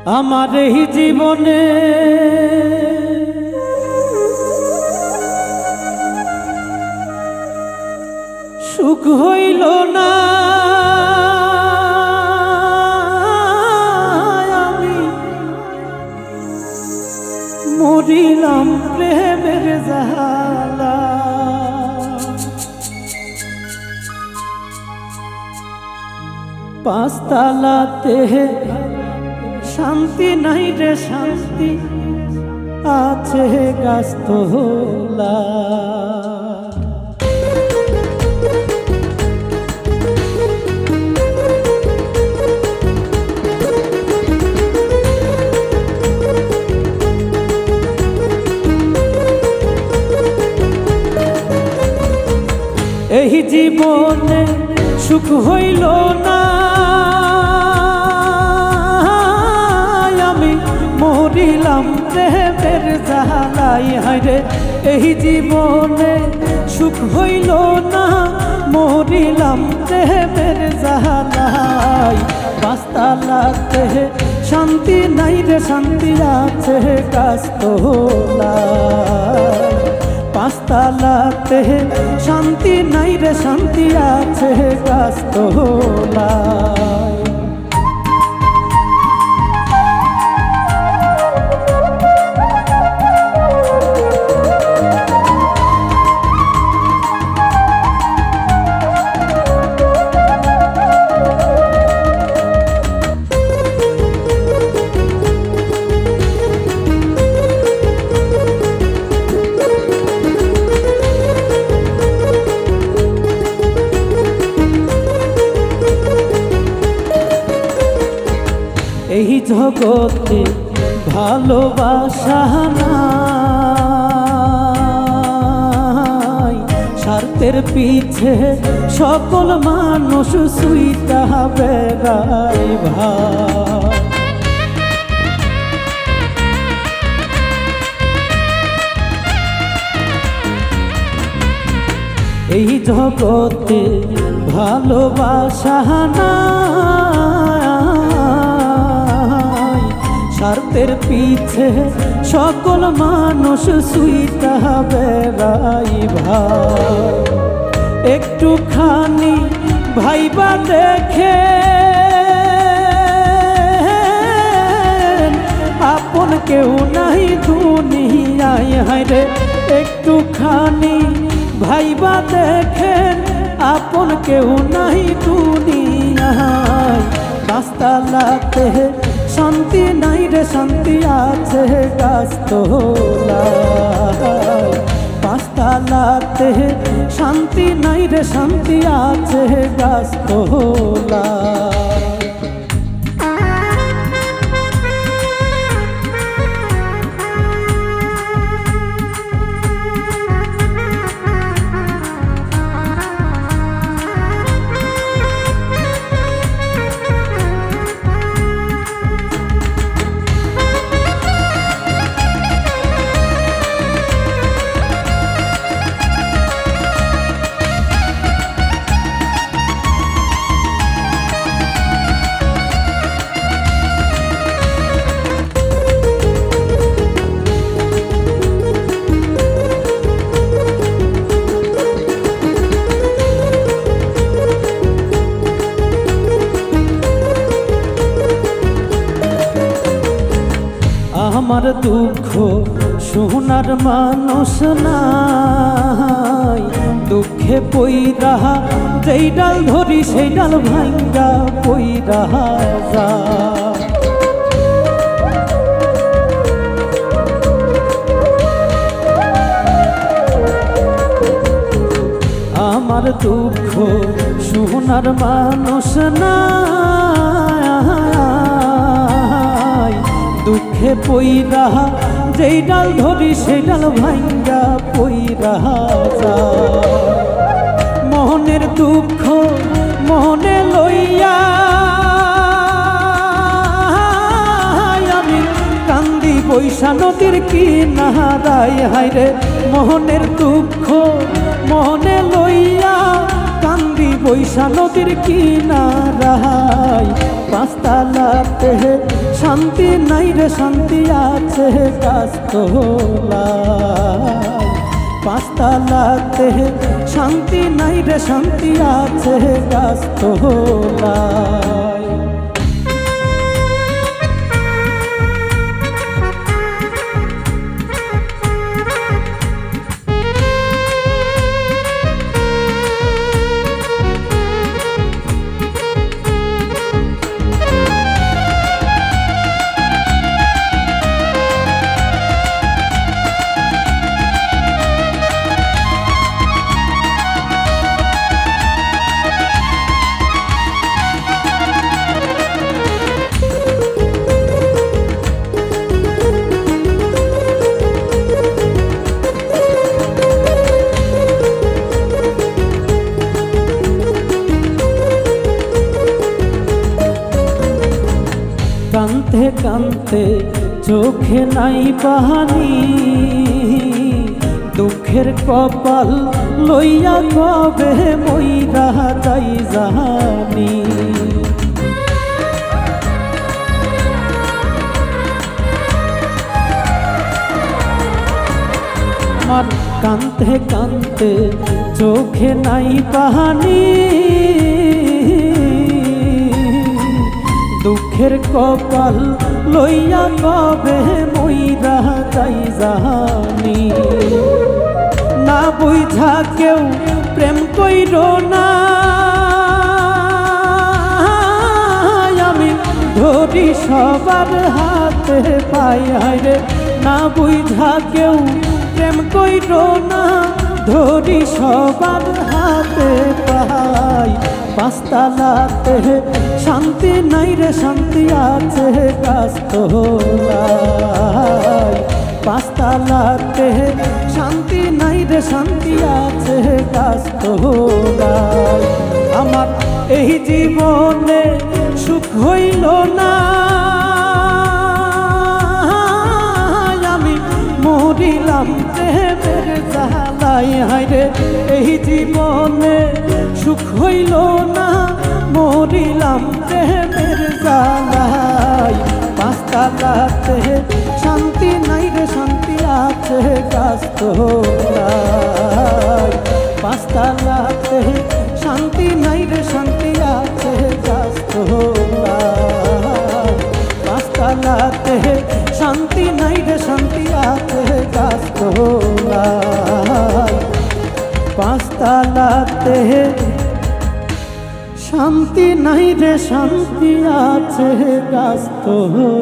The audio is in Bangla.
আমার এই জীবনে সুখ হইল না, আমি মরিলাম প্রেমের জালা। পাঁচতলাতে শান্তি নাই রে শান্তি আছে গাছতলা। এই জীবনে সুখ হইল না, আমি মরিলাম প্রেমের জালাই। হায়রে এই জীবনে সুখ হইল না, মরিলাম প্রেমের জালাই। পাঁচতলাতে শান্তি নাই রে শান্তি আছে গাছতলা। পাঁচতলাতে শান্তি নাই রে শান্তি আছে গাছতলা। এই জগতে ভালোবাসা নাই, স্বার্থের পিছে সকল মানুষ সুইটা বেড়াই ভাই। এই জগতে ভালোবাসা নাই, স্বার্থের পিছে সকল মানুষ সুইটা বেড়াই ভাই। একটুখানি ভাইবা দেখে আপন কেউ নাই দুনিয়ায়। হায়রে একটুখানি ভাইবা দেখেন আপন কেউ নাই দুনিয়ায়। পাঁচতলাতে শান্তি নাই রে শান্তি আছে গাছতলা। পাঁচতলাতে শান্তি নাই রে শান্তি আছে গাছতলা। আমার দুঃখ শোনার মানুষ নাই, দুঃখে পইরা যেই ডাল ধরি সেই ডাল ভাঙ্গা পইরা যায়। আমার দুঃখ শোনার মানুষ নাই, দুঃখে পইরা যেই ডাল ধরি সেই ডাল ভাঙ্গা পইরা যায়। মনের দুঃখ মনে লইয়া আমি কান্দি বৈশা নদীর কিনারায়। হায়রে মনের দুঃখ মনে লইয়া কান্দি বৈশা নদীর কিনারায় পাঁচতলাতে শান্তি নাই রে শান্তি আছে গাছতলায় পাঁচতলাতে শান্তি নাই রে শান্তি আছে গাছতলায় কান্তে কান্তে চোখে নাই পানি দুঃখের কপাল লইয়া কবে মইরা যাই জানি আমার কান্তে কান্তে চোখে নাই পানি দুঃখের কপাল লইয়া কবে মইরা যাই জানি না বুঝা কেউ প্রেম কইর না আমি ধরি সবার হাতে পাই রে না বুঝা কেউ প্রেম কইর না ধরি সবার হাতে পাই পাঁচতলাতে শান্তি নাই রে শান্তি আছে গাছতলায় পাঁচতলাতে শান্তি নাই রে শান্তি আছে গাছতলায় আমার এই জীবনে সুখ হইল না আমি মরিলাম প্রেমের জ্বালায় হায়রে এই জীবনে সুখ হইল না মরিলাম প্রেমের জ্বালায় পাঁচতলাতে শান্তি নাই রে শান্তি আছে গাছতলায় পাঁচতলাতে শান্তি নাই রে শান্তি আছে গাছতলায় পাঁচতলাতে শান্তি নাই রে শান্তি আছে গাছতলায় পাঁচতলাতে শান্তি নাই রে শান্তি আছে গাছতলায়।